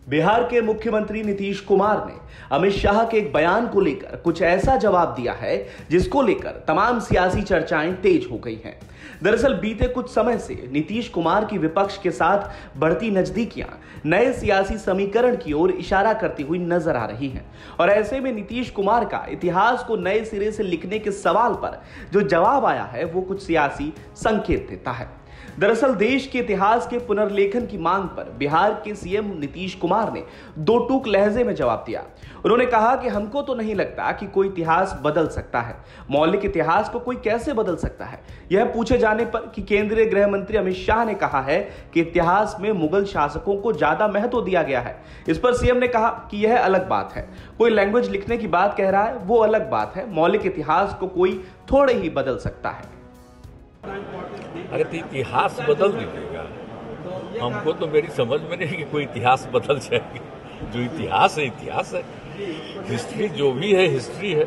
बिहार के मुख्यमंत्री नीतीश कुमार ने अमित शाह के एक बयान को लेकर कुछ ऐसा जवाब दिया है जिसको लेकर तमाम सियासी चर्चाएं तेज हो गई हैं। दरअसल बीते कुछ समय से नीतीश कुमार की विपक्ष के साथ बढ़ती नजदीकियां नए सियासी समीकरण की ओर इशारा करती हुई नजर आ रही हैं और ऐसे में नीतीश कुमार का इतिहास को नए सिरे से लिखने के सवाल पर जो जवाब आया है वो कुछ सियासी संकेत देता है। दरअसल देश के इतिहास के पुनर्लेखन की मांग पर बिहार के सीएम नीतीश कुमार ने दो टूक लहजे में जवाब दिया। उन्होंने कहा कि हमको तो नहीं लगता कि कोई इतिहास बदल सकता है। मौलिक इतिहास को कोई कैसे बदल सकता है? यह पूछे जाने पर कि केंद्रीय गृह मंत्री अमित शाह ने कहा है कि इतिहास में मुगल शासकों को ज्यादा महत्व दिया गया है। इस पर सीएम ने कहा कि यह अलग बात है, कोई लैंग्वेज लिखने की बात कह रहा है वो अलग बात है, मौलिक इतिहास को कोई थोड़े ही बदल सकता है। अगर तो इतिहास बदल दीजिएगा, हमको तो मेरी समझ में नहीं कि कोई इतिहास बदल जाएगा। जो इतिहास है, हिस्ट्री जो भी है हिस्ट्री है।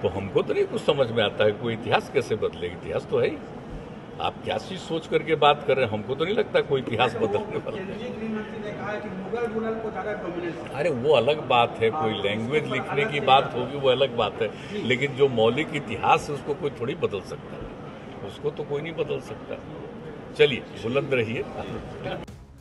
तो हमको तो नहीं कुछ समझ में आता है कोई इतिहास कैसे बदलेगा। इतिहास तो है ही। आप क्या चीज सोच करके बात कर रहे हैं, हमको तो नहीं लगता कोई इतिहास बदलने वाला है। अरे वो अलग बात है, कोई लैंग्वेज लिखने की बात होगी वो अलग बात है, लेकिन जो मौलिक इतिहास है उसको कोई थोड़ी बदल सकता है, उसको तो कोई नहीं बदल सकता। चलिए बुलंद रहिए।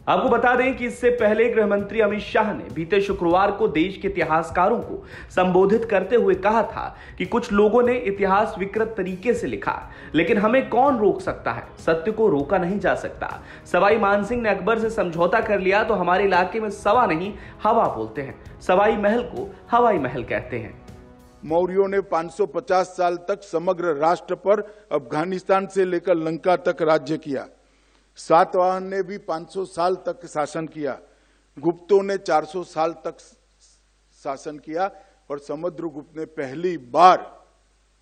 आपको बता दें कि इससे पहले गृह मंत्री अमित शाह ने बीते शुक्रवार को देश के इतिहासकारों को संबोधित करते हुए कहा था कि कुछ लोगों ने इतिहास विकृत तरीके से लिखा, लेकिन हमें कौन रोक सकता है? सत्य को रोका नहीं जा सकता। सवाई मानसिंह ने अकबर से समझौता कर लिया तो हमारे इलाके में सवा नहीं हवा बोलते हैं। सवाई महल को हवाई महल कहते हैं। मौर्यों ने 550 साल तक समग्र राष्ट्र पर अफगानिस्तान से लेकर लंका तक राज्य किया। सातवाहन ने भी 500 साल तक शासन किया। गुप्तों ने 400 साल तक शासन किया और समुद्रगुप्त ने पहली बार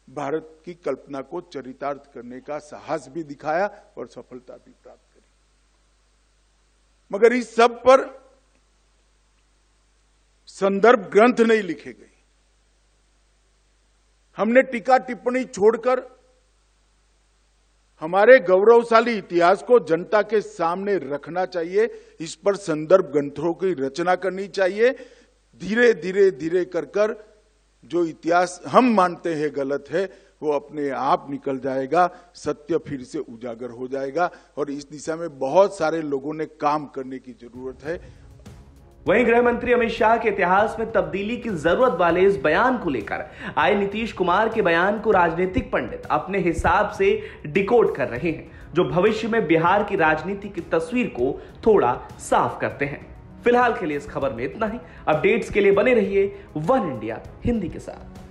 भारत की कल्पना को चरितार्थ करने का साहस भी दिखाया और सफलता भी प्राप्त करी। मगर इस सब पर संदर्भ ग्रंथ नहीं लिखे गए। हमने टीका टिप्पणी छोड़कर हमारे गौरवशाली इतिहास को जनता के सामने रखना चाहिए। इस पर संदर्भ ग्रंथों की रचना करनी चाहिए। धीरे धीरे कर जो इतिहास हम मानते हैं गलत है वो अपने आप निकल जाएगा, सत्य फिर से उजागर हो जाएगा और इस दिशा में बहुत सारे लोगों ने काम करने की जरूरत है। वहीं गृह मंत्री अमित शाह के इतिहास में तब्दीली की जरूरत वाले इस बयान को लेकर आए नीतीश कुमार के बयान को राजनीतिक पंडित अपने हिसाब से डिकोड कर रहे हैं, जो भविष्य में बिहार की राजनीति की तस्वीर को थोड़ा साफ करते हैं। फिलहाल के लिए इस खबर में इतना ही। अपडेट्स के लिए बने रहिए वन इंडिया हिंदी के साथ।